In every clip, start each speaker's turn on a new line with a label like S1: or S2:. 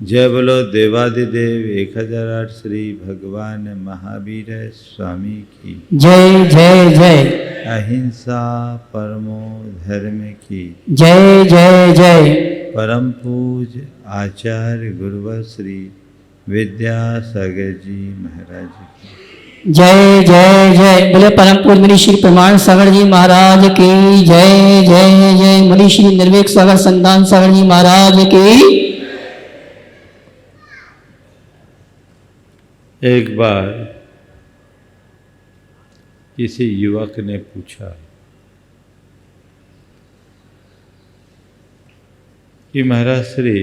S1: जय बोलो देवादिदेव 1008 श्री भगवान महावीर स्वामी की
S2: जय जय जय।
S1: अहिंसा परमो धर्म की
S2: जय जय जय।
S1: परम पूज आचार्य गुरुवर श्री विद्यासागर जी महाराज की
S2: जय जय जय। बोले परम पूज्य मुनि श्री प्रमाण सागर जी महाराज की जय जय जय। मुनि श्री निर्विक सागर संतान सागर जी महाराज की।
S1: एक बार किसी युवक ने पूछा कि महाराज श्री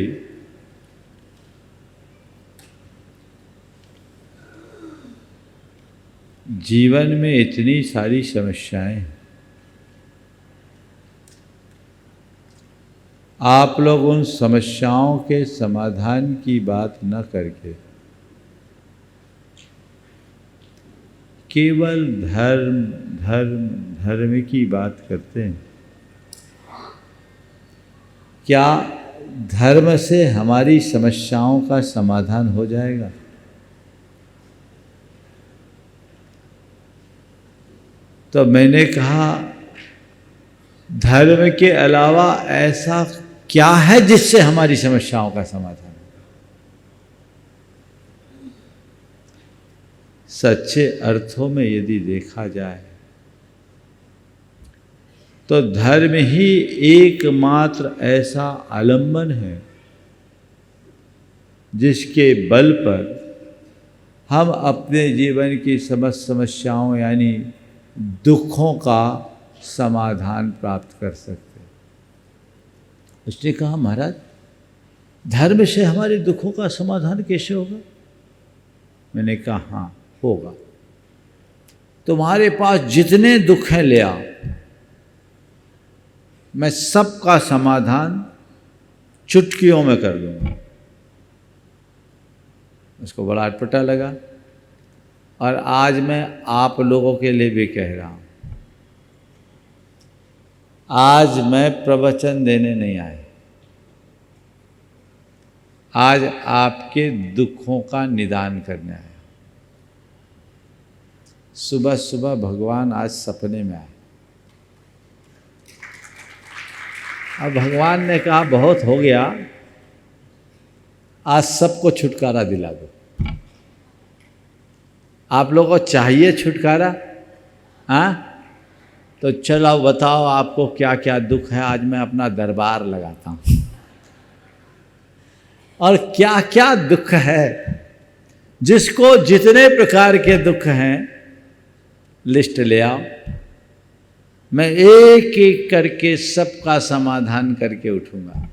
S1: जीवन में इतनी सारी समस्याएं, आप लोग उन समस्याओं के समाधान की बात न करके केवल धर्म धर्म धर्म की बात करते हैं। क्या धर्म से हमारी समस्याओं का समाधान हो जाएगा? तो मैंने कहा धर्म के अलावा ऐसा क्या है जिससे हमारी समस्याओं का समाधान? सच्चे अर्थों में यदि देखा जाए तो धर्म ही एकमात्र ऐसा आलंबन है जिसके बल पर हम अपने जीवन की समस्त समस्याओं यानी दुखों का समाधान प्राप्त कर सकते हैं। उसने कहा महाराज धर्म से हमारे दुखों का समाधान कैसे होगा? मैंने कहा हाँ होगा। तुम्हारे पास जितने दुख हैं ले आओ, मैं सबका समाधान चुटकियों में कर दूंगा। उसको बड़ा अटपटा लगा और आज मैं आप लोगों के लिए भी कह रहा हूं, आज मैं प्रवचन देने नहीं आया, आज आपके दुखों का निदान करने आया। सुबह सुबह भगवान आज सपने में आए और भगवान ने कहा बहुत हो गया, आज सबको छुटकारा दिला दो। आप लोगों को चाहिए छुटकारा? हाँ तो चलो बताओ आपको क्या क्या दुख है। आज मैं अपना दरबार लगाता हूँ और क्या क्या दुख है, जिसको जितने प्रकार के दुख हैं लिस्ट ले आओ, मैं एक एक करके सबका समाधान करके उठूंगा।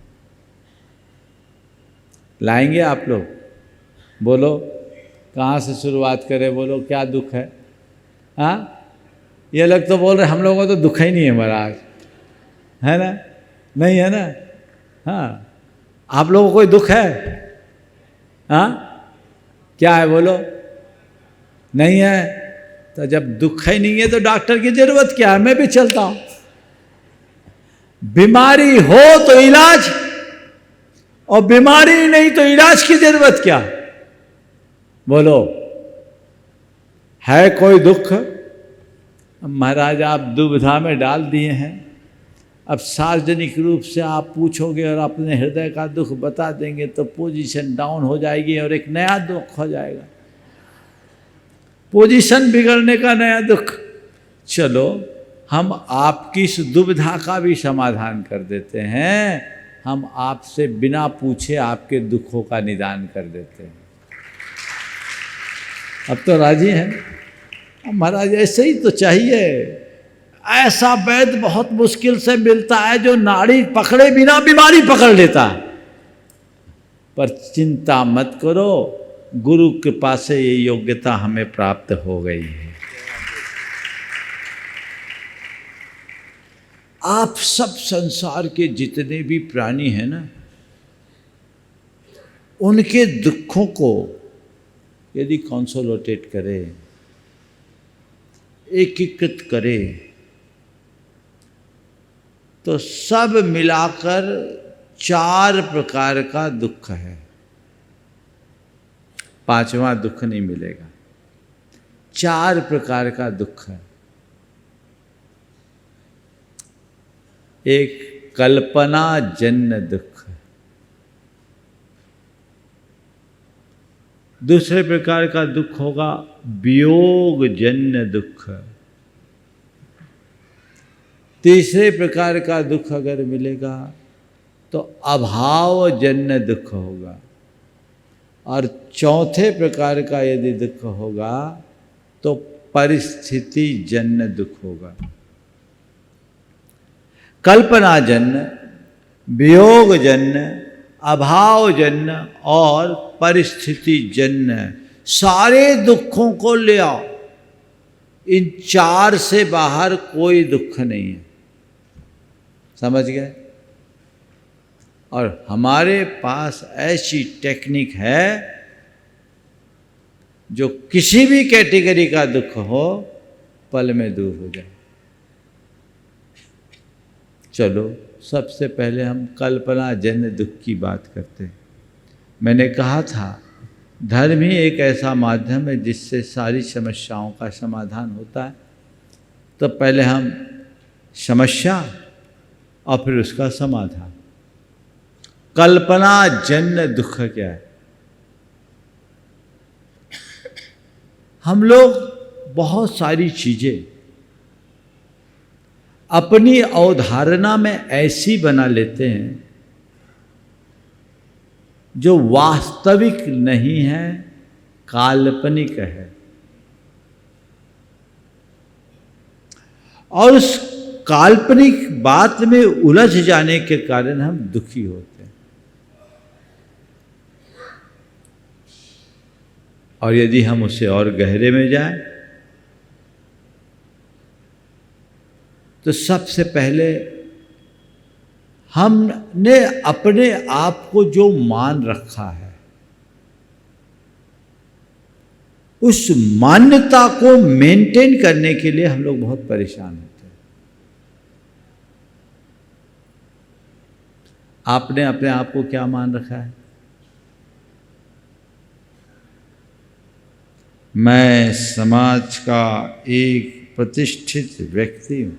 S1: लाएंगे आप लोग? बोलो कहाँ से शुरुआत करें? बोलो क्या दुख है? हाँ ये लोग तो बोल रहे हम लोगों को तो दुख ही नहीं है महाराज, है ना? नहीं है ना? हाँ आप लोगों को कोई दुख है? हाँ क्या है बोलो? नहीं है? तो जब दुख ही नहीं है तो डॉक्टर की जरूरत क्या है? मैं भी चलता हूं। बीमारी हो तो इलाज, और बीमारी नहीं तो इलाज की जरूरत क्या? बोलो है कोई दुख? महाराज आप दुविधा में डाल दिए हैं। अब सार्वजनिक रूप से आप पूछोगे और अपने हृदय का दुख बता देंगे तो पोजीशन डाउन हो जाएगी और एक नया दुख हो जाएगा, पोजीशन बिगड़ने का नया दुख। चलो हम आपकी इस दुविधा का भी समाधान कर देते हैं, हम आपसे बिना पूछे आपके दुखों का निदान कर देते हैं। अब तो राजी हैं महाराज? ऐसे ही तो चाहिए। ऐसा वैद्य बहुत मुश्किल से मिलता है जो नाड़ी पकड़े बिना बीमारी पकड़ लेता है। पर चिंता मत करो, गुरु कृपा से ये योग्यता हमें प्राप्त हो गई है। आप सब संसार के जितने भी प्राणी हैं ना, उनके दुखों को यदि कंसोलिडेट करें, एकीकृत करें, तो सब मिलाकर 4 प्रकार का दुख है। पांचवा दुख नहीं मिलेगा। 4 प्रकार का दुख है। एक कल्पना जन्य दुख, दूसरे प्रकार का दुख होगा वियोग जन्य दुख, तीसरे प्रकार का दुख अगर मिलेगा तो अभाव जन्य दुख होगा, और चौथे प्रकार का यदि दुख होगा तो परिस्थिति जन्य दुख होगा। कल्पना जन्य, वियोग जन्य, अभाव जन्य और परिस्थिति जन्य, सारे दुखों को ले आओ। इन 4 से बाहर कोई दुख नहीं है। समझ गए? और हमारे पास ऐसी टेक्निक है जो किसी भी कैटेगरी का दुख हो पल में दूर हो जाए। चलो सबसे पहले हम कल्पना जन्य दुख की बात करते हैं। मैंने कहा था धर्म ही एक ऐसा माध्यम है जिससे सारी समस्याओं का समाधान होता है। तो पहले हम समस्या और फिर उसका समाधान। कल्पना जन्य दुख क्या है? हम लोग बहुत सारी चीजें अपनी अवधारणा में ऐसी बना लेते हैं जो वास्तविक नहीं है, काल्पनिक है, और उस काल्पनिक बात में उलझ जाने के कारण हम दुखी होते हैं। और यदि हम उसे और गहरे में जाएं तो सबसे पहले हमने अपने आप को जो मान रखा है उस मान्यता को मेंटेन करने के लिए हम लोग बहुत परेशान होते हैं। आपने अपने आप को क्या मान रखा है? मैं समाज का एक प्रतिष्ठित व्यक्ति हूं,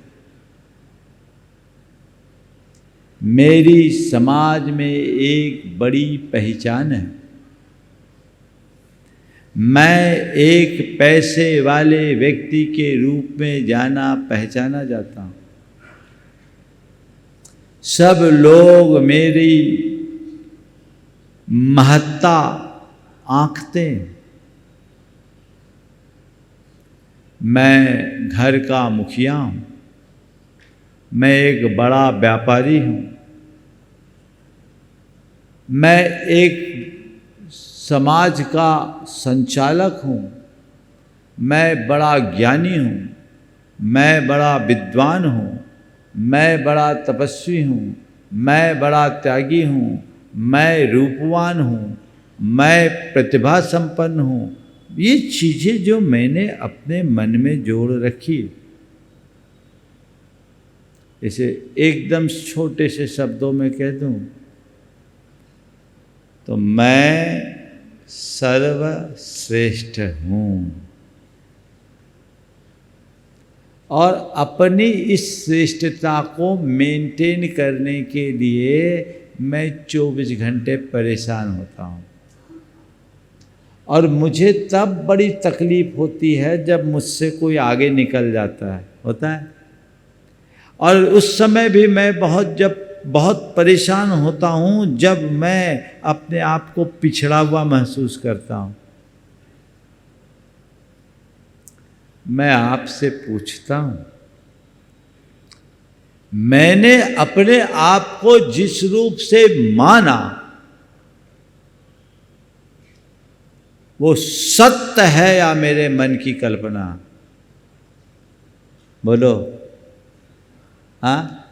S1: मेरी समाज में एक बड़ी पहचान है, मैं एक पैसे वाले व्यक्ति के रूप में जाना पहचाना जाता हूं, सब लोग मेरी महत्ता आंकते हैं, मैं घर का मुखिया हूं, मैं एक बड़ा व्यापारी हूं, मैं एक समाज का संचालक हूं, मैं बड़ा ज्ञानी हूं, मैं बड़ा विद्वान हूं, मैं बड़ा तपस्वी हूं, मैं बड़ा त्यागी हूं, मैं रूपवान हूं, मैं प्रतिभा संपन्न हूं। ये चीज़ें जो मैंने अपने मन में जोड़ रखी, इसे एकदम छोटे से शब्दों में कह दूं तो मैं सर्वश्रेष्ठ हूं, और अपनी इस श्रेष्ठता को मेंटेन करने के लिए मैं 24 घंटे परेशान होता हूं। और मुझे तब बड़ी तकलीफ होती है जब मुझसे कोई आगे निकल जाता है, होता है, और उस समय भी मैं बहुत परेशान होता हूँ जब मैं अपने आप को पिछड़ा हुआ महसूस करता हूँ। मैं आपसे पूछता हूँ, मैंने अपने आप को जिस रूप से माना वो सत्य है या मेरे मन की कल्पना? बोलो। हाँ,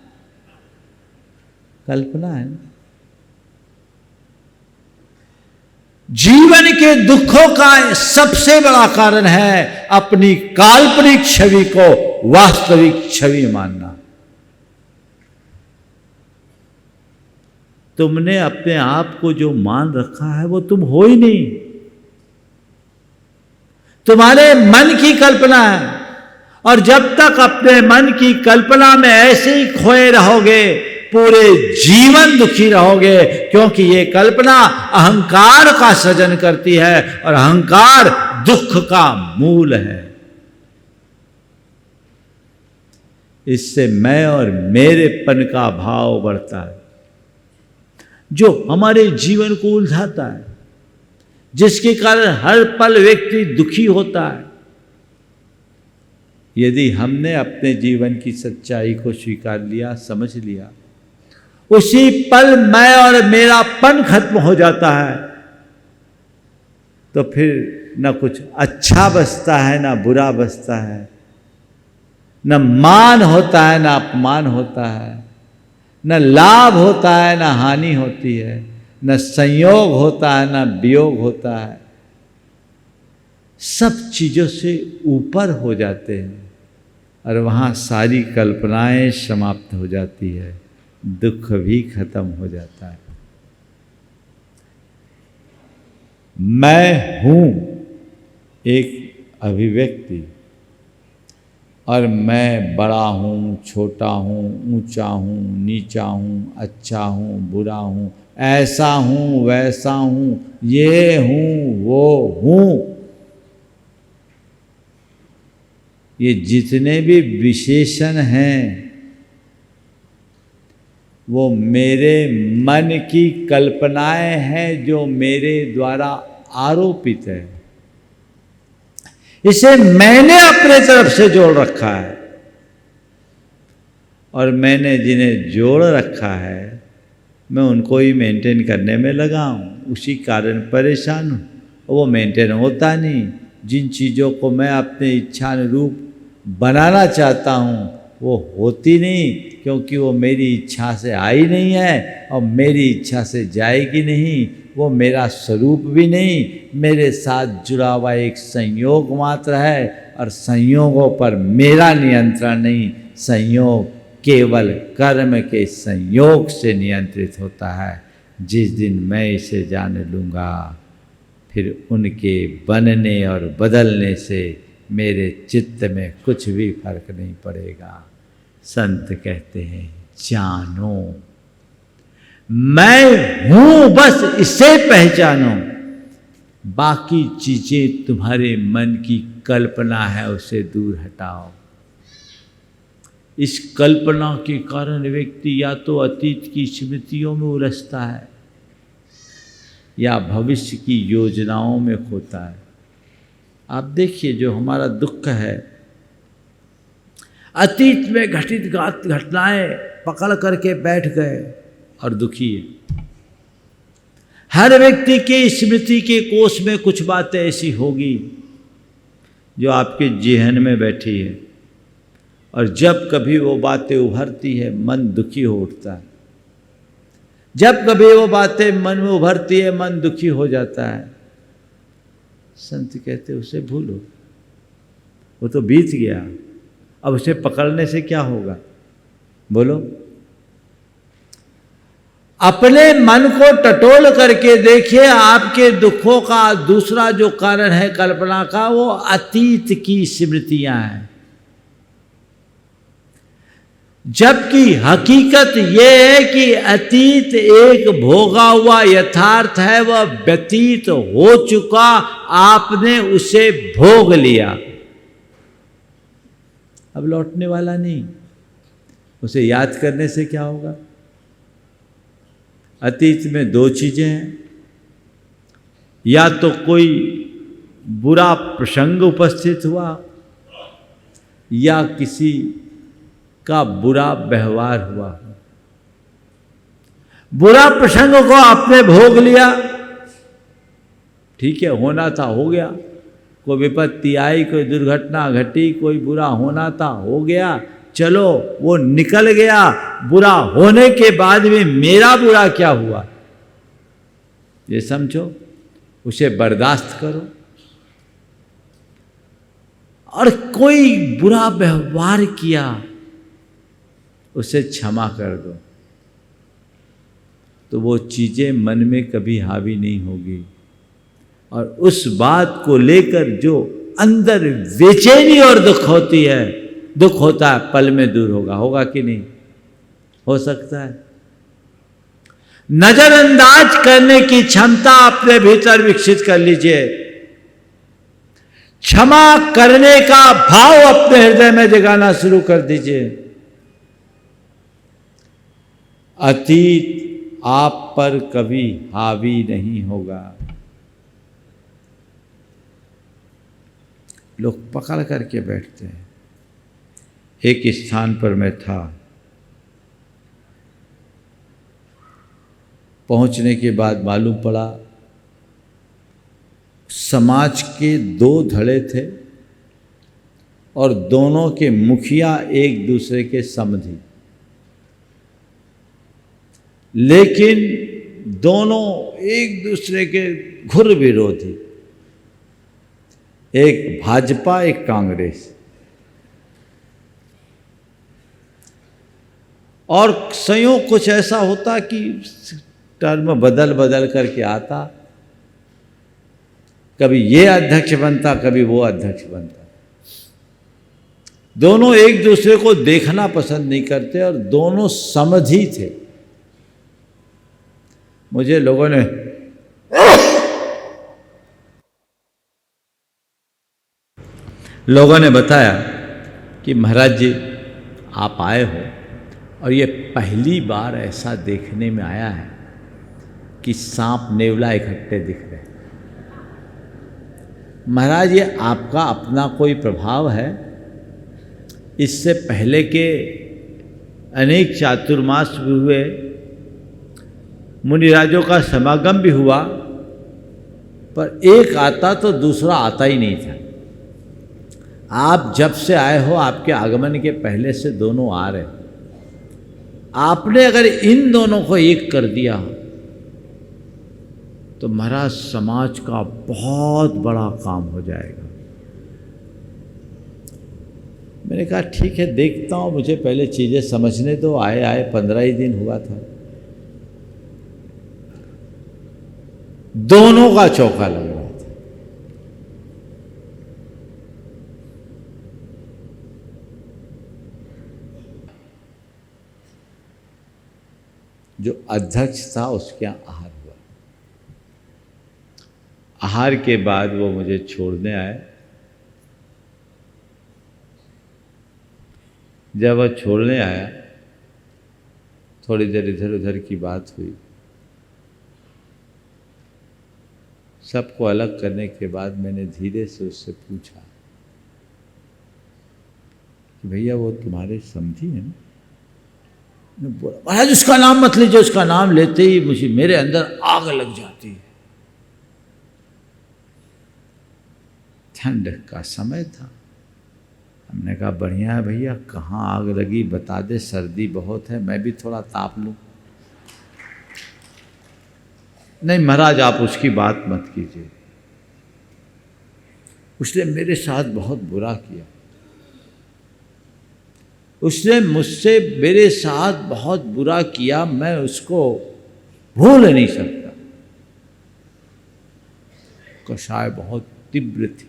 S1: कल्पना है ना। जीवन के दुखों का सबसे बड़ा कारण है अपनी काल्पनिक छवि को वास्तविक छवि मानना। तुमने अपने आप को जो मान रखा है वो तुम हो ही नहीं। तुम्हारे मन की कल्पना है। और जब तक अपने मन की कल्पना में ऐसे ही खोए रहोगे, पूरे जीवन दुखी रहोगे, क्योंकि ये कल्पना अहंकार का सृजन करती है और अहंकार दुख का मूल है। इससे मैं और मेरेपन का भाव बढ़ता है, जो हमारे जीवन को उलझाता है, जिसके कारण हर पल व्यक्ति दुखी होता है। यदि हमने अपने जीवन की सच्चाई को स्वीकार लिया, समझ लिया, उसी पल मैं और मेरापन खत्म हो जाता है, तो फिर न कुछ अच्छा बचता है, न बुरा बचता है, न मान होता है, न अपमान होता है, न लाभ होता है, न हानि होती है, न संयोग होता है, न वियोग होता है। सब चीज़ों से ऊपर हो जाते हैं और वहाँ सारी कल्पनाएं समाप्त हो जाती है, दुख भी खत्म हो जाता है। मैं हूँ एक अभिव्यक्ति, और मैं बड़ा हूँ, छोटा हूँ, ऊंचा हूँ, नीचा हूँ, अच्छा हूँ, बुरा हूँ, ऐसा हूँ, वैसा हूँ, ये हूँ, वो हूँ। ये जितने भी विशेषण हैं वो मेरे मन की कल्पनाएं हैं, जो मेरे द्वारा आरोपित है। इसे मैंने अपने तरफ से जोड़ रखा है, और मैंने जिन्हें जोड़ रखा है मैं उनको ही मेंटेन करने में लगा हूँ, उसी कारण परेशान हूँ। वो मेंटेन होता नहीं। जिन चीज़ों को मैं अपने इच्छानुरूप बनाना चाहता हूँ वो होती नहीं, क्योंकि वो मेरी इच्छा से आई नहीं है और मेरी इच्छा से जाएगी नहीं। वो मेरा स्वरूप भी नहीं, मेरे साथ जुड़ा हुआ एक संयोग मात्र है, और संयोगों पर मेरा नियंत्रण नहीं। संयोग केवल कर्म के संयोग से नियंत्रित होता है। जिस दिन मैं इसे जान लूँगा, फिर उनके बनने और बदलने से मेरे चित्त में कुछ भी फर्क नहीं पड़ेगा। संत कहते हैं, जानो मैं हूं, बस इसे पहचानो। बाकी चीजें तुम्हारे मन की कल्पना है, उसे दूर हटाओ। इस कल्पना के कारण व्यक्ति या तो अतीत की स्मृतियों में उलझता है या भविष्य की योजनाओं में खोता है। आप देखिए, जो हमारा दुख है, अतीत में घटित घटनाएं पकड़ करके बैठ गए और दुखी है। हर व्यक्ति के स्मृति के कोष में कुछ बातें ऐसी होगी जो आपके जेहन में बैठी है, और जब कभी वो बातें उभरती है मन दुखी हो उठता है। जब कभी वो बातें मन में उभरती है मन दुखी हो जाता है। संत कहते उसे भूलो, वो तो बीत गया, अब उसे पकड़ने से क्या होगा? बोलो। अपने मन को टटोल करके देखिए, आपके दुखों का दूसरा जो कारण है कल्पना का, वो अतीत की स्मृतियां हैं। जबकि हकीकत ये है कि अतीत एक भोगा हुआ यथार्थ है, वह व्यतीत हो चुका, आपने उसे भोग लिया, अब लौटने वाला नहीं। उसे याद करने से क्या होगा? अतीत में दो चीजें हैं, या तो कोई बुरा प्रसंग उपस्थित हुआ या किसी का बुरा व्यवहार हुआ। बुरा प्रसंग को आपने भोग लिया, ठीक है, होना था हो गया। कोई विपत्ति आई, कोई दुर्घटना घटी, कोई बुरा होना था हो गया, चलो वो निकल गया। बुरा होने के बाद भी मेरा बुरा क्या हुआ ये समझो, उसे बर्दाश्त करो। और कोई बुरा व्यवहार किया, उसे क्षमा कर दो, तो वो चीजें मन में कभी हावी नहीं होगी। और उस बात को लेकर जो अंदर बेचैनी और दुख होती है, दुख होता है, पल में दूर होगा। होगा कि नहीं? हो सकता है। नजरअंदाज करने की क्षमता अपने भीतर विकसित कर लीजिए। क्षमा करने का भाव अपने हृदय में जगाना शुरू कर दीजिए। अतीत आप पर कभी हावी नहीं होगा। लोग पकड़ करके बैठते हैं। एक स्थान पर मैं था, पहुंचने के बाद मालूम पड़ा समाज के 2 धड़े थे और दोनों के मुखिया एक दूसरे के समधी, लेकिन दोनों एक दूसरे के घुर विरोधी, एक भाजपा एक कांग्रेस। और संयोग कुछ ऐसा होता कि टर्म बदल बदल करके आता, कभी ये अध्यक्ष बनता, कभी वो अध्यक्ष बनता। दोनों एक दूसरे को देखना पसंद नहीं करते और दोनों समधी थे। मुझे लोगों ने बताया कि महाराज जी आप आए हो और ये पहली बार ऐसा देखने में आया है कि सांप नेवला इकट्ठे दिख रहे। महाराज ये आपका अपना कोई प्रभाव है? इससे पहले के अनेक चातुर्मास भी हुए, मुनिराजों का समागम भी हुआ, पर एक आता तो दूसरा आता ही नहीं था। आप जब से आए हो, आपके आगमन के पहले से दोनों आ रहे। आपने अगर इन दोनों को एक कर दिया तो महाराज समाज का बहुत बड़ा काम हो जाएगा। मैंने कहा ठीक है, देखता हूँ, मुझे पहले चीज़ें समझने दो। आए 15 ही दिन हुआ था, दोनों का चौका लग रहा था। जो अध्यक्ष था उसके यहाँ आहार हुआ। आहार के बाद वो मुझे छोड़ने आए। जब वह छोड़ने आया, थोड़ी देर इधर उधर की बात हुई। सबको अलग करने के बाद मैंने धीरे से उससे पूछा कि भैया वो तुम्हारे समधी हैं ना? बोला महाराज उसका नाम मत लीजिए, उसका नाम लेते ही मुझे मेरे अंदर आग लग जाती है। ठंड का समय था। हमने कहा बढ़िया है भैया, कहाँ आग लगी बता दे, सर्दी बहुत है, मैं भी थोड़ा ताप लूँ। नहीं महाराज आप उसकी बात मत कीजिए, उसने मेरे साथ बहुत बुरा किया, उसने मुझसे मेरे साथ बहुत बुरा किया, मैं उसको भूल नहीं सकता। कषाय बहुत तीव्र थी।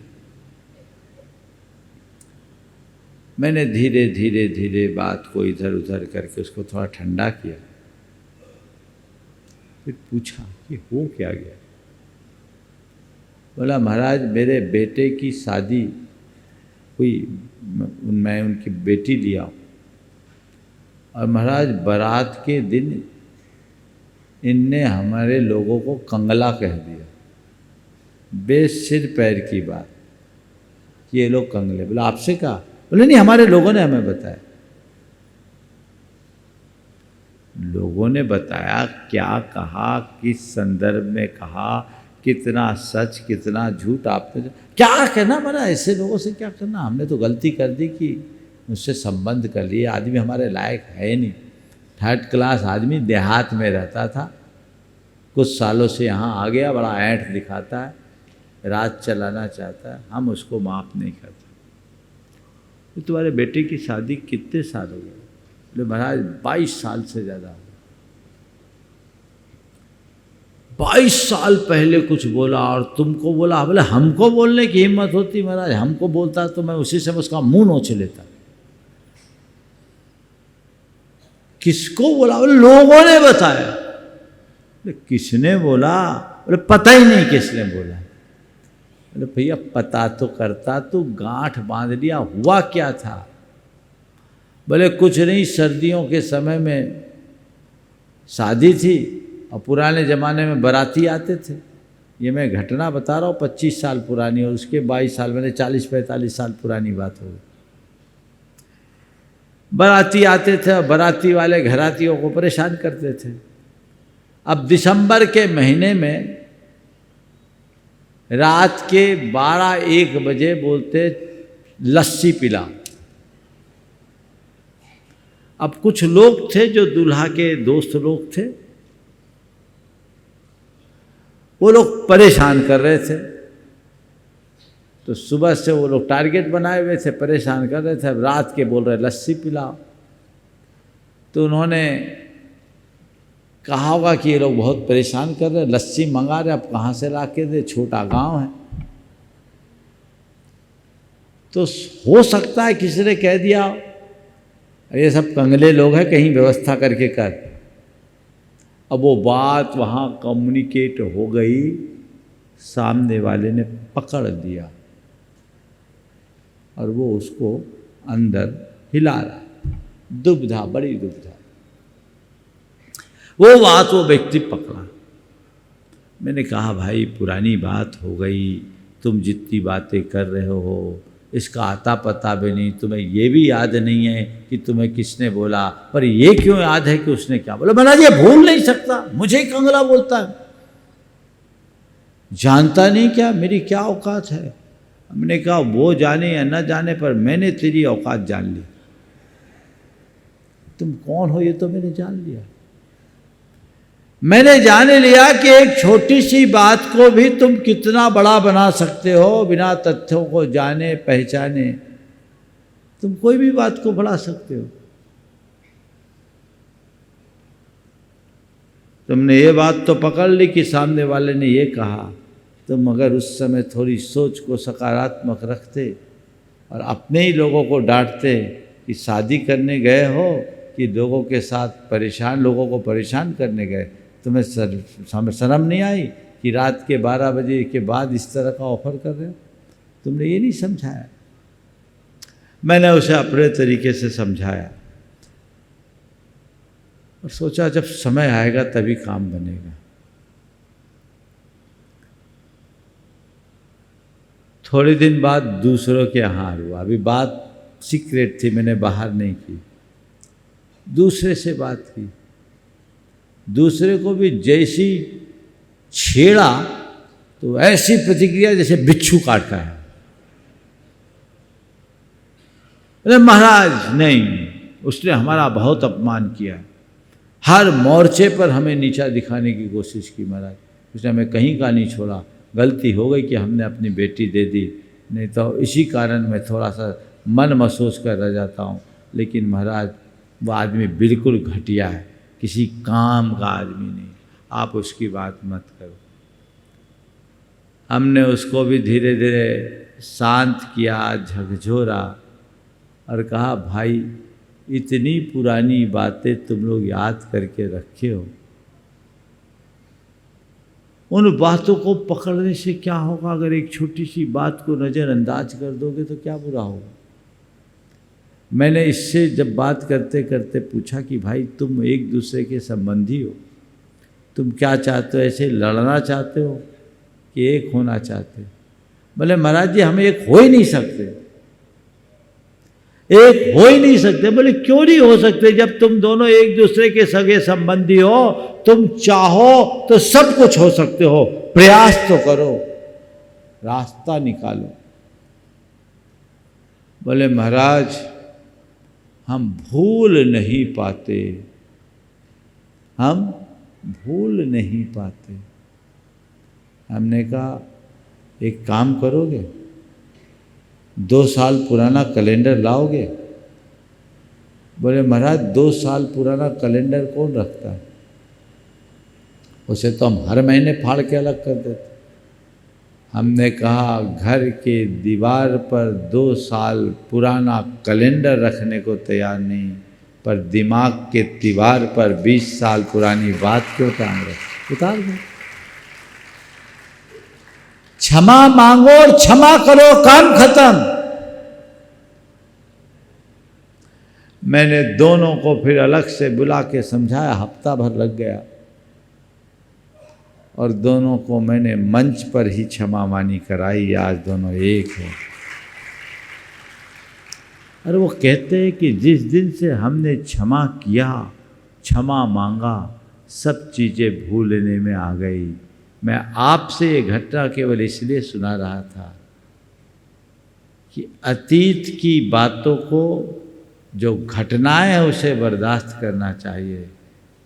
S1: मैंने धीरे धीरे धीरे बात को इधर उधर करके उसको थोड़ा ठंडा किया। फिर पूछा कि हो क्या गया? बोला महाराज मेरे बेटे की शादी हुई, मैं उनकी बेटी लिया और महाराज बारात के दिन इनने हमारे लोगों को कंगला कह दिया। बेसिर पैर की बात, ये लोग कंगले। बोला आपसे कहा? बोले नहीं हमारे लोगों ने हमें बताया। लोगों ने बताया, क्या कहा, किस संदर्भ में कहा, कितना सच कितना झूठ, आपने क्या कहना? मना ऐसे लोगों से क्या करना, हमने तो गलती कर दी कि उससे संबंध कर लिए। आदमी हमारे लायक है नहीं, 3rd क्लास आदमी, देहात में रहता था, कुछ सालों से यहाँ आ गया, बड़ा ऐंठ दिखाता है, राज चलाना चाहता है, हम उसको माफ़ नहीं करते। तो तुम्हारे बेटे की शादी कितने साल हो गए? बोले महाराज 22 साल से ज़्यादा हो गए। 22 साल पहले कुछ बोला और तुमको बोला। बोले हमको बोलने की हिम्मत होती महाराज, हमको बोलता तो मैं उसी समय उसका मुंह नोच लेता। किसको बोला? बोले लोगों ने बताया। बोले किसने बोला? बोले पता ही नहीं किसने बोला। बोले भैया पता तो करता, तू गांठ बांध लिया, हुआ क्या था? बोले कुछ नहीं, सर्दियों के समय में शादी थी और पुराने ज़माने में बाराती आते थे। ये मैं घटना बता रहा हूँ 25 साल पुरानी, और उसके 22 साल मैंने 40-45 साल पुरानी बात होगी। बाराती आते थे और बाराती वाले घरातियों को परेशान करते थे। अब दिसंबर के महीने में रात के 12-1 बजे बोलते लस्सी पिला। अब कुछ लोग थे जो दूल्हा के दोस्त लोग थे, वो लोग परेशान कर रहे थे। तो सुबह से वो लोग टारगेट बनाए हुए थे, परेशान कर रहे थे। अब रात के बोल रहे लस्सी पिलाओ। तो उन्होंने कहा होगा कि ये लोग बहुत परेशान कर रहे, लस्सी मंगा रहे, अब कहाँ से ला के दे, छोटा गांव है। तो हो सकता है किसी ने कह दिया ये सब कंगले लोग हैं, कहीं व्यवस्था करके कर। अब वो बात वहाँ कम्युनिकेट हो गई, सामने वाले ने पकड़ लिया और वो उसको अंदर हिला रहा। दुविधा, बड़ी दुविधा। वो बात वो व्यक्ति पकड़ा। मैंने कहा भाई पुरानी बात हो गई, तुम जितनी बातें कर रहे हो इसका आता पता भी नहीं, तुम्हें ये भी याद नहीं है कि तुम्हें किसने बोला, पर ये क्यों याद है कि उसने क्या बोला। महाराज ये भूल नहीं सकता, मुझे कंगला बोलता है, जानता नहीं क्या मेरी क्या औकात है। हमने कहा वो जाने या न जाने, पर मैंने तेरी औकात जान ली। तुम कौन हो ये तो मैंने जान लिया। मैंने जान लिया कि एक छोटी सी बात को भी तुम कितना बड़ा बना सकते हो बिना तथ्यों को जाने पहचाने। तुम कोई भी बात को बढ़ा सकते हो। तुमने ये बात तो पकड़ ली कि सामने वाले ने ये कहा, तुम अगर उस समय थोड़ी सोच को सकारात्मक रखते और अपने ही लोगों को डांटते कि शादी करने गए हो कि लोगों के साथ परेशान, लोगों को परेशान करने गए, तुम्हें शर्म नहीं आई कि रात के 12 बजे के बाद इस तरह का ऑफर कर रहे हो। तुमने ये नहीं समझाया। मैंने उसे अपने तरीके से समझाया और सोचा जब समय आएगा तभी काम बनेगा। थोड़े दिन बाद दूसरों के यहाँ हुआ। अभी बात सीक्रेट थी, मैंने बाहर नहीं की। दूसरे से बात की, दूसरे को भी जैसी छेड़ा तो ऐसी प्रतिक्रिया जैसे बिच्छू काटा है। अरे महाराज नहीं, उसने हमारा बहुत अपमान किया, हर मोर्चे पर हमें नीचा दिखाने की कोशिश की। महाराज उसने हमें कहीं का नहीं छोड़ा। गलती हो गई कि हमने अपनी बेटी दे दी, नहीं तो इसी कारण मैं थोड़ा सा मन महसूस कर रह जाता हूँ। लेकिन महाराज वो आदमी बिल्कुल घटिया है, किसी काम का आदमी नहीं, आप उसकी बात मत करो। हमने उसको भी धीरे धीरे शांत किया, झकझोरा और कहा भाई इतनी पुरानी बातें तुम लोग याद करके रखे हो, उन बातों को पकड़ने से क्या होगा। अगर एक छोटी सी बात को नज़रअंदाज कर दोगे तो क्या बुरा होगा। मैंने इससे जब बात करते करते पूछा कि भाई तुम एक दूसरे के संबंधी हो, तुम क्या चाहते हो, ऐसे लड़ना चाहते हो कि एक होना चाहते हो। बोले महाराज जी हम एक हो ही नहीं सकते, एक हो ही नहीं सकते। बोले क्यों नहीं हो सकते, जब तुम दोनों एक दूसरे के सगे संबंधी हो, तुम चाहो तो सब कुछ हो सकते हो, प्रयास तो करो, रास्ता निकालो। बोले महाराज हम भूल नहीं पाते, हम भूल नहीं पाते। हमने कहा एक काम करोगे, 2 साल पुराना कैलेंडर लाओगे। बोले महाराज 2 साल पुराना कैलेंडर कौन रखता है। उसे तो हम हर महीने फाड़ के अलग कर देते। हमने कहा घर के दीवार पर 2 साल पुराना कैलेंडर रखने को तैयार नहीं, पर दिमाग के दीवार पर 20 साल पुरानी बात क्यों टांग रहे? उतार दो। क्षमा मांगो और क्षमा करो, काम खत्म। मैंने दोनों को फिर अलग से बुला के समझाया, हफ्ता भर लग गया, और दोनों को मैंने मंच पर ही क्षमा मानी कराई। आज दोनों एक हैं। और वो कहते हैं कि जिस दिन से हमने क्षमा किया, क्षमा मांगा, सब चीज़ें भूलने में आ गई। मैं आपसे ये घटना केवल इसलिए सुना रहा था कि अतीत की बातों को, जो घटनाएं हैं, उसे बर्दाश्त करना चाहिए,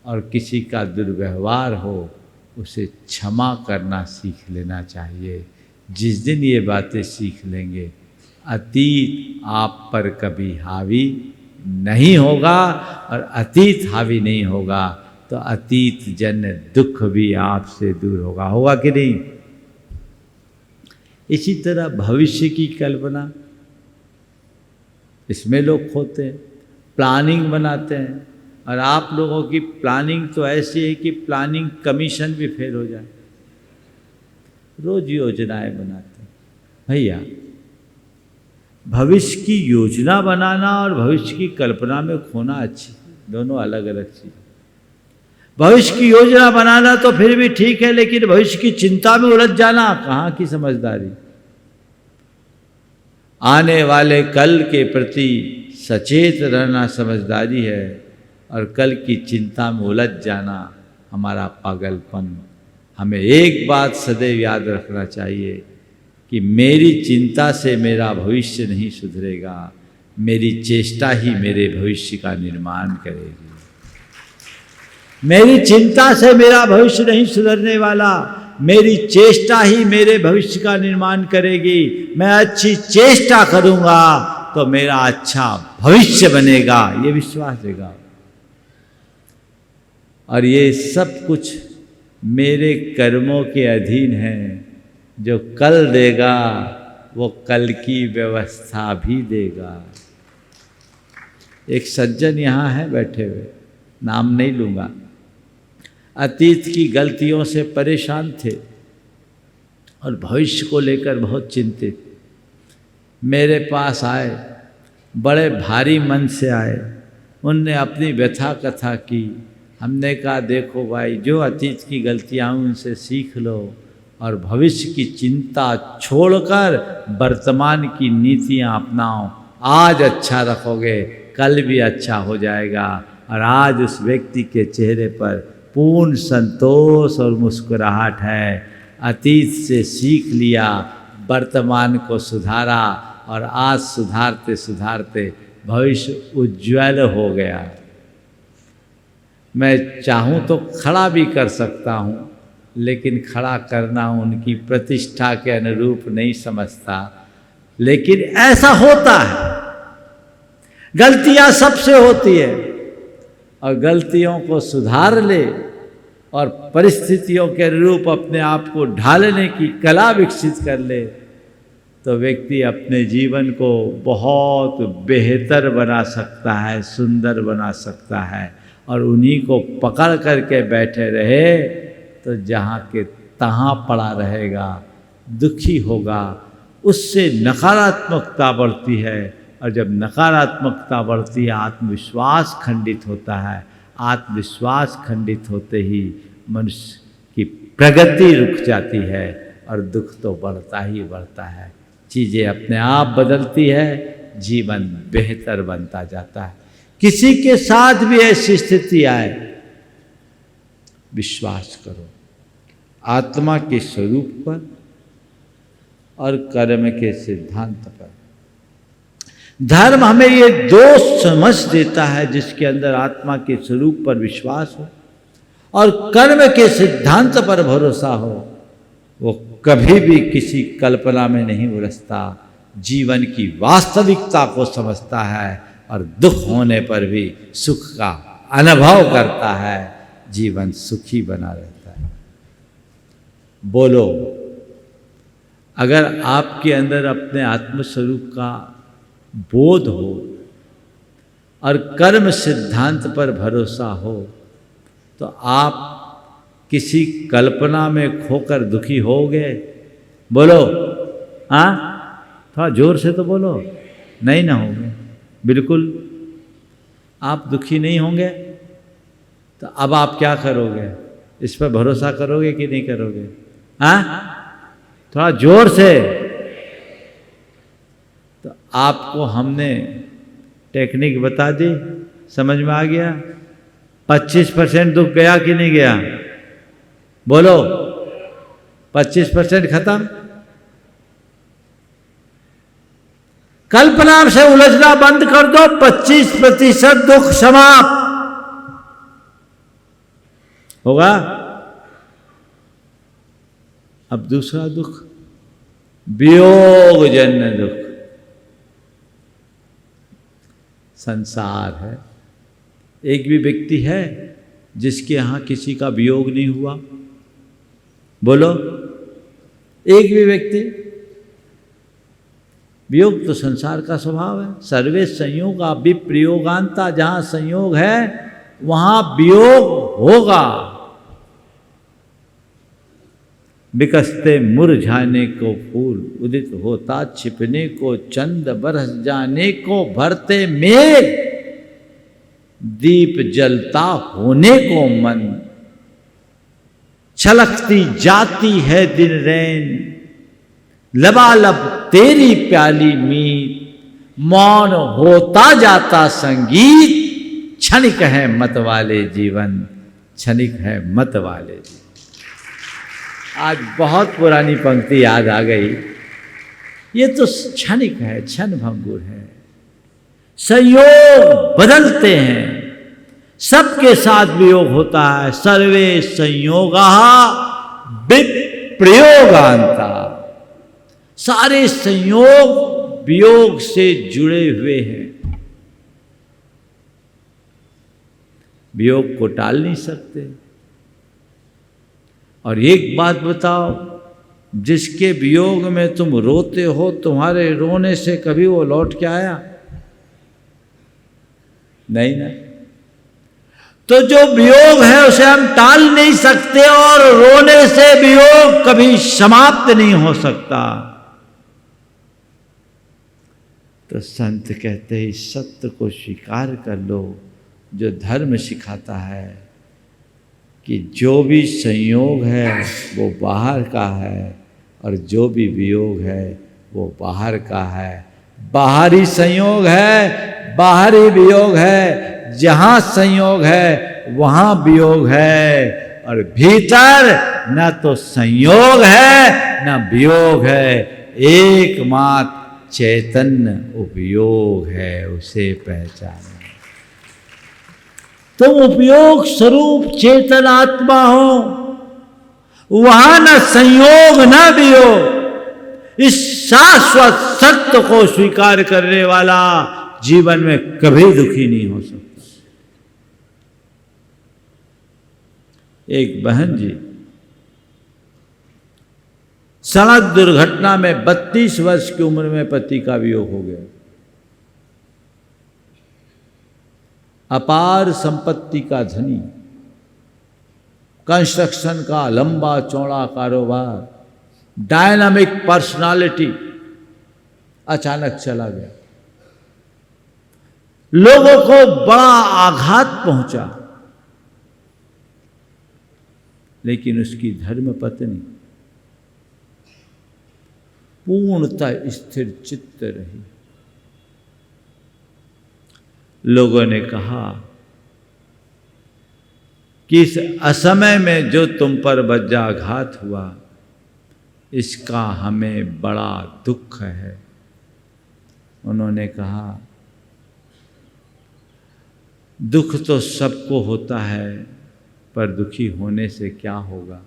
S1: और किसी का दुर्व्यवहार हो उसे क्षमा करना सीख लेना चाहिए। जिस दिन ये बातें सीख लेंगे, अतीत आप पर कभी हावी नहीं होगा, और अतीत हावी नहीं होगा तो अतीत जन्य दुख भी आपसे दूर होगा। होगा कि नहीं? इसी तरह भविष्य की कल्पना, इसमें लोग खोते हैं, प्लानिंग बनाते हैं, और आप लोगों की प्लानिंग तो ऐसी है कि प्लानिंग कमीशन भी फेल हो जाए। रोज योजनाएं बनाते हैं। भैया, भविष्य की योजना बनाना और भविष्य की कल्पना में खोना अच्छी, दोनों अलग अलग चीज़। भविष्य की योजना बनाना तो फिर भी ठीक है, लेकिन भविष्य की चिंता में उलझ जाना कहाँ की समझदारी। आने वाले कल के प्रति सचेत रहना समझदारी है, और कल की चिंता में उलझ जाना हमारा पागलपन। हमें एक बात सदैव याद रखना चाहिए कि मेरी चिंता से मेरा भविष्य नहीं सुधरेगा, मेरी चेष्टा ही मेरे भविष्य का निर्माण करेगी। मेरी चिंता से मेरा भविष्य नहीं सुधरने वाला, मेरी चेष्टा ही मेरे भविष्य का निर्माण करेगी। मैं अच्छी चेष्टा करूंगा तो मेरा अच्छा भविष्य बनेगा, ये विश्वास देगा। और ये सब कुछ मेरे कर्मों के अधीन है। जो कल देगा वो कल की व्यवस्था भी देगा। एक सज्जन यहाँ है बैठे हुए, नाम नहीं लूँगा, अतीत की गलतियों से परेशान थे और भविष्य को लेकर बहुत चिंतित। मेरे पास आए, बड़े भारी मन से आए, उनने अपनी व्यथा कथा की। हमने कहा देखो भाई, जो अतीत की गलतियाँ उनसे सीख लो और भविष्य की चिंता छोड़कर वर्तमान की नीतियाँ अपनाओ। आज अच्छा रखोगे, कल भी अच्छा हो जाएगा। और आज उस व्यक्ति के चेहरे पर पूर्ण संतोष और मुस्कुराहट है। अतीत से सीख लिया, वर्तमान को सुधारा, और आज सुधारते सुधारते भविष्य उज्ज्वल हो गया। मैं चाहूँ तो खड़ा भी कर सकता हूँ, लेकिन खड़ा करना उनकी प्रतिष्ठा के अनुरूप नहीं समझता, लेकिन ऐसा होता है। गलतियाँ सबसे होती है, और गलतियों को सुधार ले और परिस्थितियों के अनुरूप अपने आप को ढालने की कला विकसित कर ले, तो व्यक्ति अपने जीवन को बहुत बेहतर बना सकता है, सुंदर बना सकता है। और उन्हीं को पकड़ करके बैठे रहे तो जहाँ के तहाँ पड़ा रहेगा, दुखी होगा। उससे नकारात्मकता बढ़ती है, और जब नकारात्मकता बढ़ती है आत्मविश्वास खंडित होता है। आत्मविश्वास खंडित होते ही मनुष्य की प्रगति रुक जाती है, और दुख तो बढ़ता ही बढ़ता है। चीज़ें अपने आप बदलती है, जीवन बेहतर बनता जाता है। किसी के साथ भी ऐसी स्थिति आए, विश्वास करो आत्मा के स्वरूप पर और कर्म के सिद्धांत पर। धर्म हमें ये दो समझ देता है, जिसके अंदर आत्मा के स्वरूप पर विश्वास हो और कर्म के सिद्धांत पर भरोसा हो, वो कभी भी किसी कल्पना में नहीं उलझता, जीवन की वास्तविकता को समझता है और दुख होने पर भी सुख का अनुभव करता है, जीवन सुखी बना रहता है। बोलो। अगर आपके अंदर अपने आत्मस्वरूप का बोध हो और कर्म सिद्धांत पर भरोसा हो तो आप किसी कल्पना में खोकर दुखी होगे? बोलो। हाँ, थोड़ा जोर से तो बोलो। नहीं ना होंगे, बिल्कुल आप दुखी नहीं होंगे। तो अब आप क्या करोगे? इस पर भरोसा करोगे कि नहीं करोगे? हाँ, थोड़ा जोर से। तो आपको हमने टेक्निक बता दी, समझ में आ गया? 25% दुख गया कि नहीं गया? बोलो। 25% खत्म। कल्पना से उलझना बंद कर दो, 25% दुख समाप्त होगा। अब दूसरा दुख, वियोग जन्य दुख। संसार है, एक भी व्यक्ति है जिसके यहां किसी का वियोग नहीं हुआ? बोलो, एक भी व्यक्ति? वियोग तो संसार का स्वभाव है। सर्वे संयोगा विप्रयोगांता, जहां संयोग है वहां वियोग होगा। विकसते मुरझाने को फूल, उदित होता छिपने को चंद, बरस जाने को भरते मेघ, दीप जलता होने को मन, छलकती जाती है दिन रैन, लबालब तेरी प्याली मीत, मौन होता जाता संगीत, क्षणिक है मत वाले जीवन, क्षणिक है मत वाले जीवन। आज बहुत पुरानी पंक्ति याद आ गई। ये तो क्षणिक है, क्षण भंगुर है। संयोग बदलते हैं, सबके साथ वियोग होता है। सर्वे संयोगा विप्रयोगांता, सारे संयोग वियोग से जुड़े हुए हैं। वियोग को टाल नहीं सकते। और एक बात बताओ, जिसके वियोग में तुम रोते हो, तुम्हारे रोने से कभी वो लौट के आया? नहीं ना। तो जो वियोग है उसे हम टाल नहीं सकते, और रोने से वियोग कभी समाप्त नहीं हो सकता। तो संत कहते हैं इस सत्य को स्वीकार कर लो, जो धर्म सिखाता है कि जो भी संयोग है वो बाहर का है, और जो भी वियोग है वो बाहर का है। बाहरी संयोग है, बाहरी वियोग है। जहाँ संयोग है वहाँ वियोग है, और भीतर न तो संयोग है न वियोग है, एकमात्र चैतन्य उपयोग है। उसे पहचानो। तुम उपयोग स्वरूप चेतन आत्मा हो, वहां न संयोग न वियोग। इस शाश्वत सत्य को स्वीकार करने वाला जीवन में कभी दुखी नहीं हो सकता। एक बहन जी सड़क दुर्घटना में 32 वर्ष की उम्र में पति का वियोग हो गया। अपार संपत्ति का धनी, कंस्ट्रक्शन का लंबा चौड़ा कारोबार, डायनामिक पर्सनालिटी, अचानक चला गया। लोगों को बड़ा आघात पहुंचा, लेकिन उसकी धर्मपत्नी पूर्णतः स्थिर चित्त रही। लोगों ने कहा कि इस असमय में जो तुम पर वज्राघात हुआ, इसका हमें बड़ा दुख है। उन्होंने कहा दुख तो सबको होता है, पर दुखी होने से क्या होगा।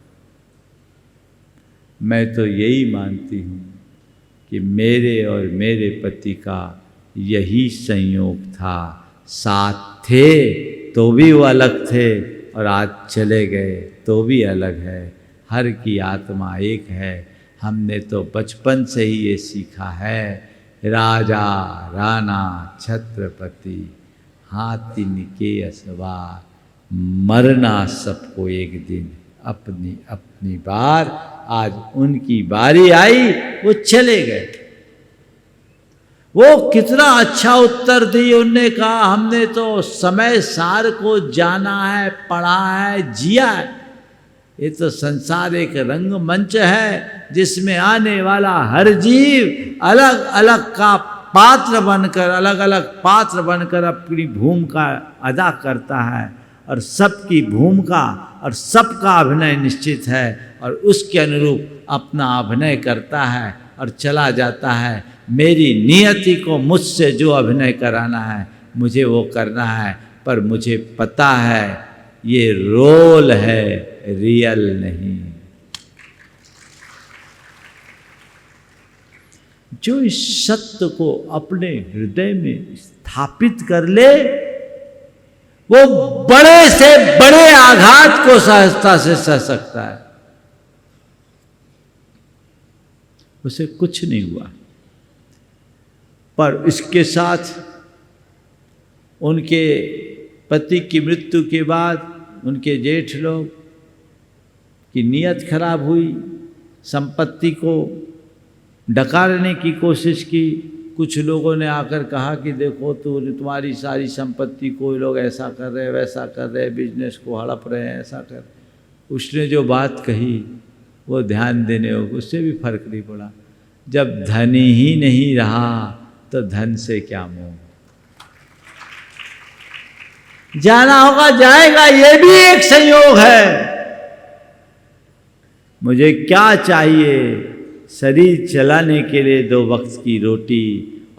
S1: मैं तो यही मानती हूँ कि मेरे और मेरे पति का यही संयोग था। साथ थे तो भी वो अलग थे, और आज चले गए तो भी अलग है। हर की आत्मा एक है। हमने तो बचपन से ही ये सीखा है, राजा राणा छत्रपति हाथी निके असवार, मरना सबको एक दिन, अपनी अपनी बार। आज उनकी बारी आई, वो चले गए। वो कितना अच्छा उत्तर दी, उनने कहा हमने तो समय सार को जाना है, पढ़ा है, जिया है। ये तो संसार एक रंगमंच है जिसमें आने वाला हर जीव अलग अलग का पात्र बनकर, अलग अलग पात्र बनकर अपनी भूमिका अदा करता है, और सबकी भूमिका और सबका अभिनय निश्चित है, और उसके अनुरूप अपना अभिनय करता है और चला जाता है। मेरी नियति को मुझसे जो अभिनय कराना है मुझे वो करना है, पर मुझे पता है ये रोल है, रियल नहीं। जो इस सत्य को अपने हृदय में स्थापित कर ले, वो बड़े से बड़े आघात को सहजता से सह सकता है। उसे कुछ नहीं हुआ, पर इसके साथ उनके पति की मृत्यु के बाद उनके जेठ लोग की नीयत खराब हुई, संपत्ति को डकारने की कोशिश की। कुछ लोगों ने आकर कहा कि देखो तुम्हारी सारी संपत्ति को लोग ऐसा कर रहे, वैसा कर रहे, बिजनेस को हड़प रहे हैं, ऐसा कर। उसने जो बात कही वो ध्यान देने होगा, उससे भी फर्क नहीं पड़ा। जब धन ही नहीं रहा तो धन से क्या मोह। जाना होगा जाएगा, ये भी एक संयोग है। मुझे क्या चाहिए? शरीर चलाने के लिए 2 वक्त की रोटी,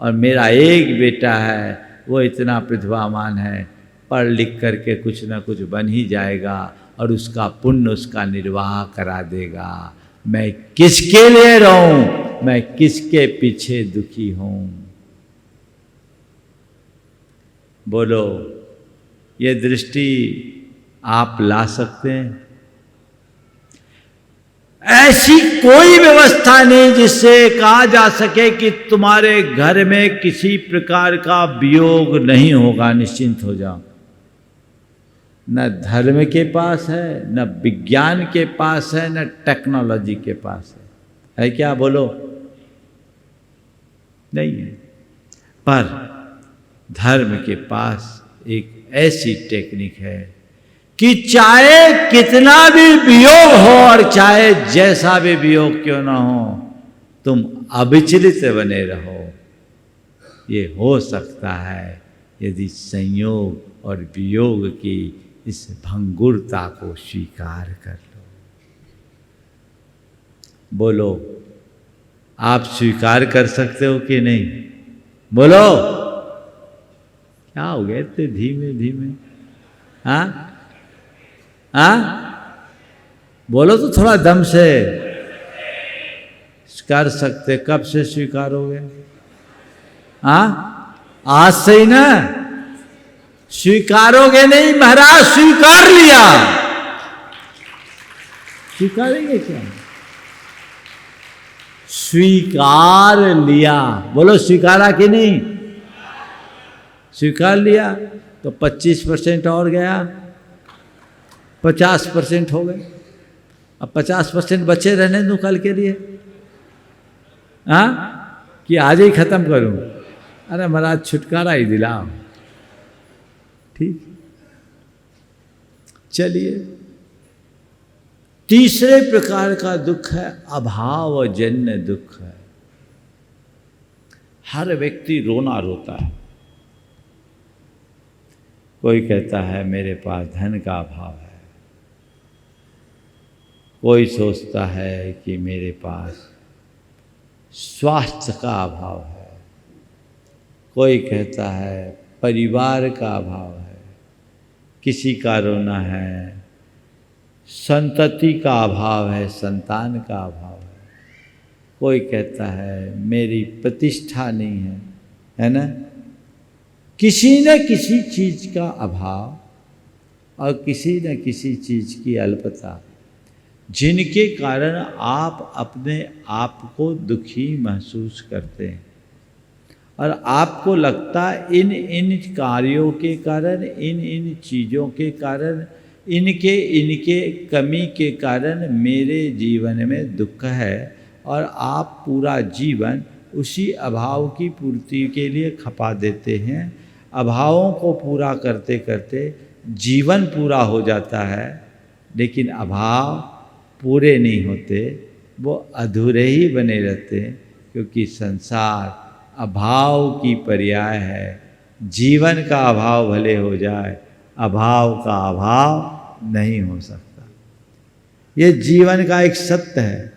S1: और मेरा एक बेटा है, वो इतना प्रतिभावान है, पढ़ लिख करके कुछ ना कुछ बन ही जाएगा, और उसका पुण्य उसका निर्वाह करा देगा। मैं किसके लिए रहूं? मैं किसके पीछे दुखी हूं? बोलो, ये दृष्टि आप ला सकते हैं? ऐसी कोई व्यवस्था नहीं जिससे कहा जा सके कि तुम्हारे घर में किसी प्रकार का वियोग नहीं होगा, निश्चिंत हो जाओ। न धर्म के पास है, न विज्ञान के पास है, न टेक्नोलॉजी के पास है क्या? बोलो, नहीं है। पर धर्म के पास एक ऐसी टेक्निक है कि चाहे कितना भी वियोग हो और चाहे जैसा भी वियोग क्यों ना हो, तुम अविचलित बने रहो। ये हो सकता है यदि संयोग और वियोग की इस भंगुरता को स्वीकार कर लो। बोलो, आप स्वीकार कर सकते हो कि नहीं? बोलो, क्या हो गया इतने धीमे धीमे? हाँ बोलो तो थोड़ा दम से। कर सकते, कब से स्वीकारोगे? आज से ही ना? स्वीकारोगे नहीं महाराज, स्वीकार लिया। स्वीकारेंगे क्या? स्वीकार लिया। बोलो, स्वीकारा कि नहीं? स्वीकार लिया तो 25% और गया, 50% हो गए। अब 50% बचे रहने दो कल के लिए। कि आज ही खत्म करूं? अरे महाराज, छुटकारा ही दिलाओ। ठीक, चलिए। तीसरे प्रकार का दुख है अभावजन्य दुख है। हर व्यक्ति रोना रोता है। कोई कहता है मेरे पास धन का अभाव है, कोई सोचता है कि मेरे पास स्वास्थ्य का अभाव है, कोई कहता है परिवार का अभाव है, किसी का रोना है संतति का अभाव है, संतान का अभाव है, कोई कहता है मेरी प्रतिष्ठा नहीं है ना? किसी न किसी चीज़ का अभाव और किसी न किसी चीज़ की अल्पता। जिनके कारण आप अपने आप को दुखी महसूस करते हैं और आपको लगता है इन इन कार्यों के कारण, इन इन चीज़ों के कारण, इनके कमी के कारण मेरे जीवन में दुख है और आप पूरा जीवन उसी अभाव की पूर्ति के लिए खपा देते हैं। अभावों को पूरा करते करते जीवन पूरा हो जाता है, लेकिन अभाव पूरे नहीं होते, वो अधूरे ही बने रहते हैं, क्योंकि संसार अभाव की पर्याय है। जीवन का अभाव भले हो जाए, अभाव का अभाव नहीं हो सकता। ये जीवन का एक सत्य है।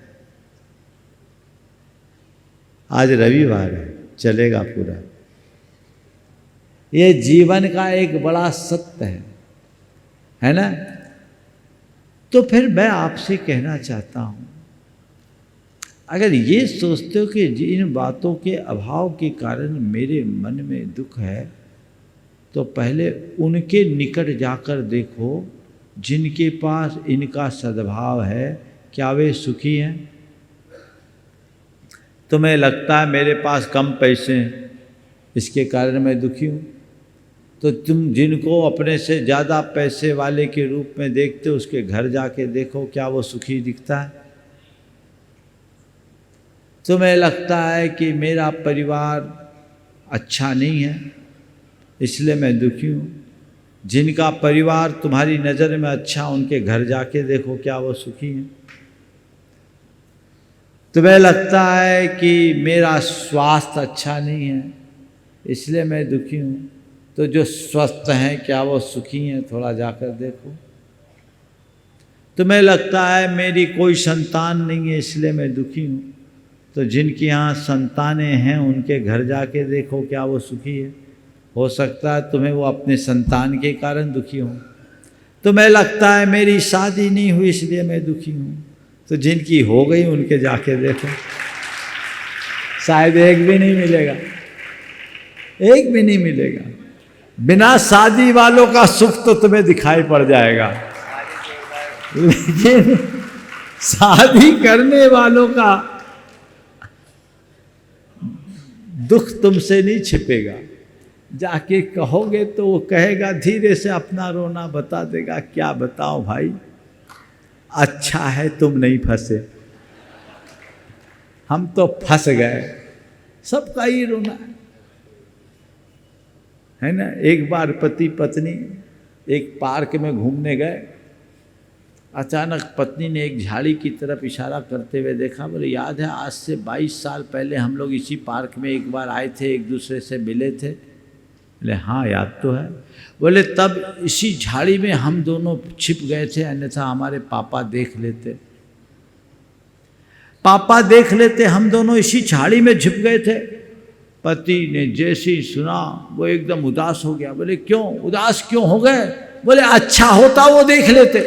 S1: आज रविवार है, चलेगा पूरा। ये जीवन का एक बड़ा सत्य है ना। तो फिर मैं आपसे कहना चाहता हूँ, अगर ये सोचते हो कि इन बातों के अभाव के कारण मेरे मन में दुख है, तो पहले उनके निकट जाकर देखो जिनके पास इनका सद्भाव है, क्या वे सुखी हैं? तुम्हें लगता है मेरे पास कम पैसे हैं, इसके कारण मैं दुखी हूँ, तो तुम जिनको अपने से ज़्यादा पैसे वाले के रूप में देखते हो, उसके घर जाके देखो, क्या वो सुखी दिखता है? तुम्हें लगता है कि मेरा परिवार अच्छा नहीं है, इसलिए मैं दुखी हूँ, जिनका परिवार तुम्हारी नज़र में अच्छा, उनके घर जाके देखो, क्या वो सुखी हैं? तुम्हें लगता है कि मेरा स्वास्थ्य अच्छा नहीं है, इसलिए मैं दुखी हूँ, तो जो स्वस्थ हैं क्या वो सुखी हैं? थोड़ा जाकर देखो। तुम्हें लगता है मेरी कोई संतान नहीं है, इसलिए मैं दुखी हूँ, तो जिनके यहाँ संतानें हैं उनके घर जाके देखो, क्या वो सुखी है? हो सकता है तुम्हें वो अपने संतान के कारण दुखी हो। तुम्हें लगता है मेरी शादी नहीं हुई इसलिए मैं दुखी हूँ, तो जिनकी हो गई उनके जाके देखो, शायद एक भी नहीं मिलेगा, एक भी नहीं मिलेगा। बिना शादी वालों का सुख तो तुम्हें दिखाई पड़ जाएगा, लेकिन शादी करने वालों का दुख तुमसे नहीं छिपेगा। जाके कहोगे तो वो कहेगा, धीरे से अपना रोना बता देगा, क्या बताओ भाई, अच्छा है तुम नहीं फंसे, हम तो फंस गए। सबका ही रोना है ना। एक बार पति पत्नी एक पार्क में घूमने गए, अचानक पत्नी ने एक झाड़ी की तरफ इशारा करते हुए देखा, बोले याद है आज से 22 साल पहले हम लोग इसी पार्क में एक बार आए थे, एक दूसरे से मिले थे? बोले हाँ याद तो है। बोले तब इसी झाड़ी में हम दोनों छिप गए थे, अन्यथा हमारे पापा देख लेते, पापा देख लेते, हम दोनों इसी झाड़ी में छिप गए थे। पति ने जैसे ही सुना वो एकदम उदास हो गया। बोले क्यों उदास क्यों हो गए? बोले अच्छा होता वो देख लेते,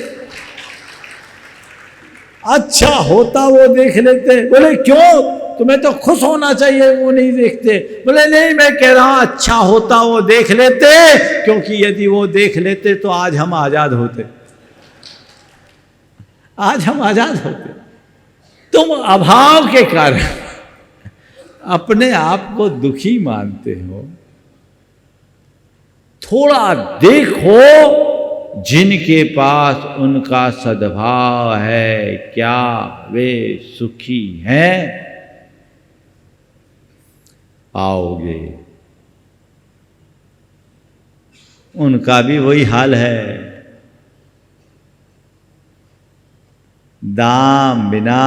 S1: अच्छा होता वो देख लेते। बोले क्यों, तुम्हें तो खुश होना चाहिए, वो नहीं देखते। बोले नहीं, मैं कह रहा हूं अच्छा होता वो देख लेते, क्योंकि यदि वो देख लेते तो आज हम आजाद होते, आज हम आजाद होते। तुम अभाव के कारण अपने आप को दुखी मानते हो। थोड़ा देखो जिनके पास उनका सद्भाव है, क्या वे सुखी हैं? पाओगे। उनका भी वही हाल है, दाम बिना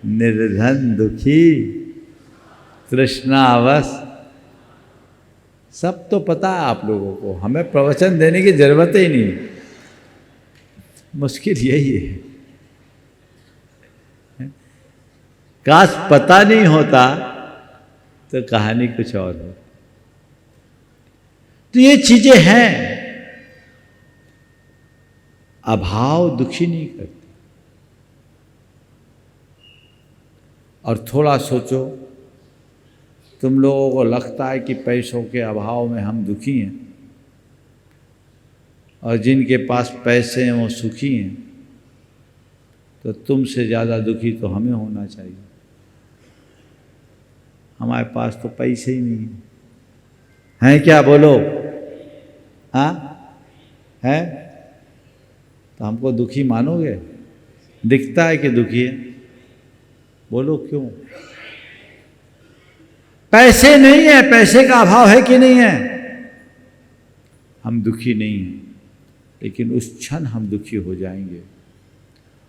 S1: निर्धन दुखी, तृष्णावश। सब तो पता है आप लोगों को, हमें प्रवचन देने की जरूरत ही नहीं। मुश्किल यही है, काश पता नहीं होता तो कहानी कुछ और हो। तो ये चीजें हैं, अभाव दुखी नहीं करते। और थोड़ा सोचो, तुम लोगों को लगता है कि पैसों के अभाव में हम दुखी हैं, और जिनके पास पैसे हैं वो सुखी हैं। तो तुमसे ज़्यादा दुखी तो हमें होना चाहिए। हमारे पास तो पैसे ही नहीं हैं क्या, बोलो? हाँ है? तो हमको दुखी मानोगे? दिखता है कि दुखी है, बोलो क्यों? पैसे नहीं है, पैसे का अभाव है कि नहीं है? हम दुखी नहीं हैं, लेकिन उस क्षण हम दुखी हो जाएंगे,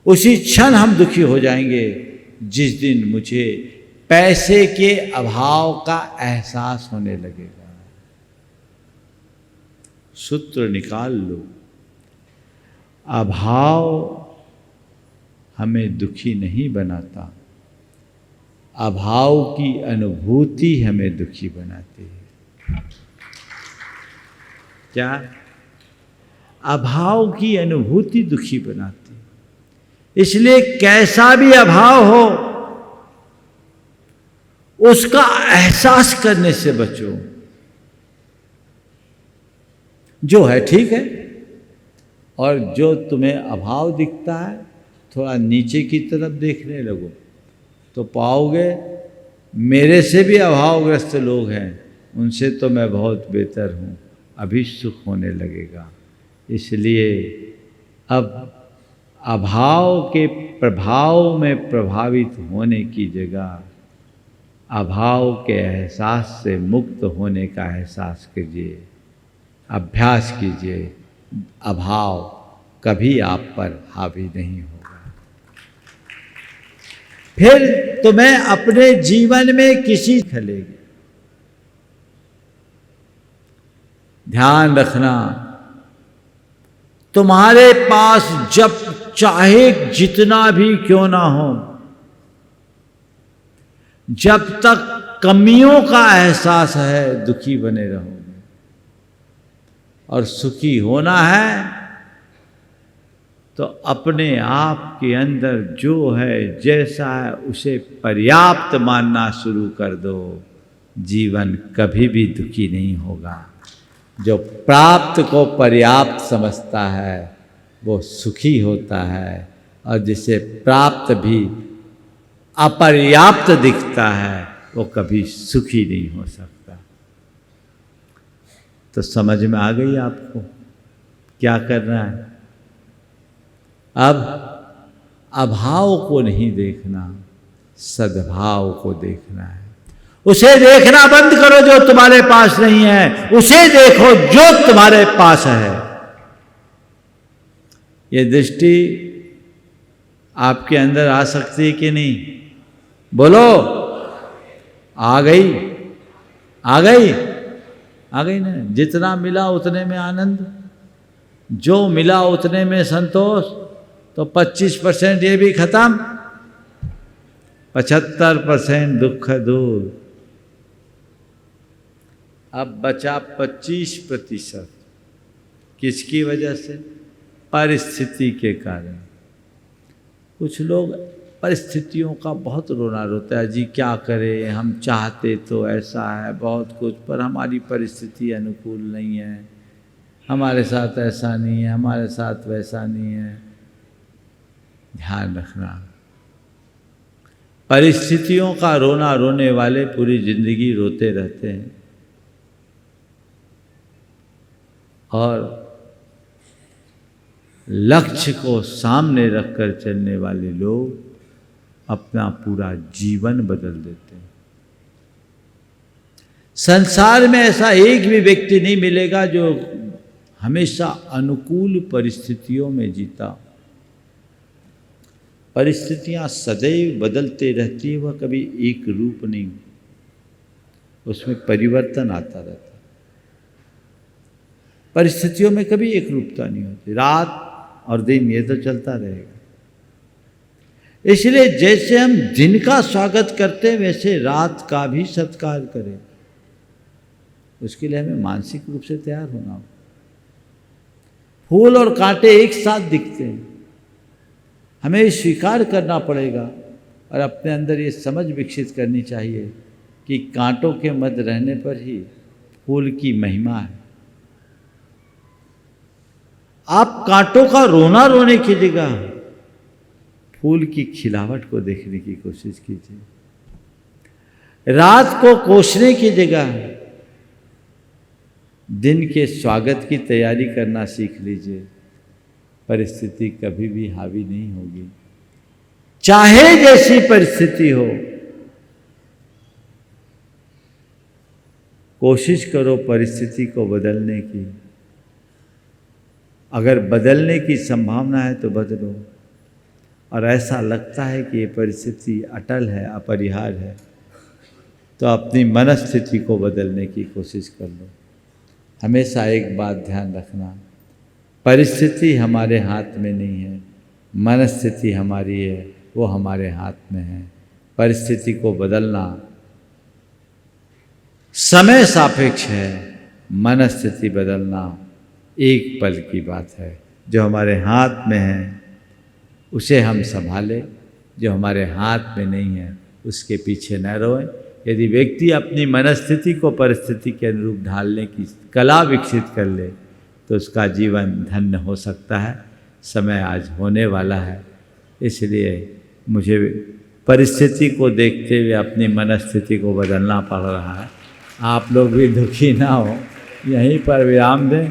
S1: उसी क्षण हम दुखी हो जाएंगे जिस दिन मुझे पैसे के अभाव का एहसास होने लगेगा। सूत्र निकाल लो, अभाव हमें दुखी नहीं बनाता, अभाव की अनुभूति हमें दुखी बनाती है। क्या? अभाव की अनुभूति दुखी बनाती है। इसलिए कैसा भी अभाव हो उसका एहसास करने से बचो। जो है ठीक है, और जो तुम्हें अभाव दिखता है थोड़ा नीचे की तरफ देखने लगो तो पाओगे मेरे से भी अभावग्रस्त लोग हैं, उनसे तो मैं बहुत बेहतर हूँ, अभी सुख होने लगेगा। इसलिए अब अभाव के प्रभाव में प्रभावित होने की जगह अभाव के एहसास से मुक्त होने का एहसास कीजिए, अभ्यास कीजिए। अभाव कभी आप पर हावी नहीं होगा। फिर तुम्हें अपने जीवन में किसी खलेगी। ध्यान रखना, तुम्हारे पास जब चाहे जितना भी क्यों ना हो, जब तक कमियों का एहसास है दुखी बने रहोगे। और सुखी होना है तो अपने आप के अंदर जो है जैसा है उसे पर्याप्त मानना शुरू कर दो। जीवन कभी भी दुखी नहीं होगा। जो प्राप्त को पर्याप्त समझता है वो सुखी होता है, और जिसे प्राप्त भी अपर्याप्त दिखता है वो कभी सुखी नहीं हो सकता। तो समझ में आ गई आपको क्या करना है? अब अभाव को नहीं देखना, सद्भाव को देखना है। उसे देखना बंद करो जो तुम्हारे पास नहीं है, उसे देखो जो तुम्हारे पास है। ये दृष्टि आपके अंदर आ सकती है कि नहीं? बोलो। आ गई? आ गई? आ गई ना? जितना मिला उतने में आनंद, जो मिला उतने में संतोष, तो 25% ये भी खत्म, 75% दुख दूर। अब बचा 25%। किसकी वजह से? परिस्थिति के कारण। कुछ लोग परिस्थितियों का बहुत रोना रोता है, जी क्या करें, हम चाहते तो ऐसा है बहुत कुछ, पर हमारी परिस्थिति अनुकूल नहीं है, हमारे साथ ऐसा नहीं है, हमारे साथ वैसा नहीं है। ध्यान रखना, परिस्थितियों का रोना रोने वाले पूरी जिंदगी रोते रहते हैं, और लक्ष्य को सामने रखकर चलने वाले लोग अपना पूरा जीवन बदल देते हैं। संसार में ऐसा एक भी व्यक्ति नहीं मिलेगा जो हमेशा अनुकूल परिस्थितियों में जीता। परिस्थितियां सदैव बदलते रहती है, वह कभी एक रूप नहीं, उसमें परिवर्तन आता रहता है। परिस्थितियों में कभी एक रूपता नहीं होती, रात और दिन ये तो चलता रहेगा। इसलिए जैसे हम दिन का स्वागत करते हैं वैसे रात का भी सत्कार करें। उसके लिए हमें मानसिक रूप से तैयार होना होगा। फूल और कांटे एक साथ दिखते हैं, हमें स्वीकार करना पड़ेगा और अपने अंदर ये समझ विकसित करनी चाहिए कि कांटों के मध्य रहने पर ही फूल की महिमा है। आप कांटों का रोना रोने की जगह फूल की खिलावट को देखने की कोशिश कीजिए। रात को कोसने की जगह दिन के स्वागत की तैयारी करना सीख लीजिए। परिस्थिति कभी भी हावी नहीं होगी, चाहे जैसी परिस्थिति हो। कोशिश करो परिस्थिति को बदलने की। अगर बदलने की संभावना है तो बदलो, और ऐसा लगता है कि ये परिस्थिति अटल है, अपरिहार्य है, तो अपनी मनस्थिति को बदलने की कोशिश कर लो। हमेशा एक बात ध्यान रखना, परिस्थिति हमारे हाथ में नहीं है, मनस्थिति हमारी है, वो हमारे हाथ में है। परिस्थिति को बदलना समय सापेक्ष है, मनस्थिति बदलना एक पल की बात है। जो हमारे हाथ में है उसे हम संभालें, जो हमारे हाथ में नहीं है उसके पीछे न रोएं। यदि व्यक्ति अपनी मनस्थिति को परिस्थिति के अनुरूप ढालने की कला विकसित कर ले तो उसका जीवन धन्य हो सकता है। समय आज होने वाला है, इसलिए मुझे परिस्थिति को देखते हुए अपनी मनस्थिति को बदलना पड़ रहा है। आप लोग भी दुखी ना हो, यहीं पर विराम दें।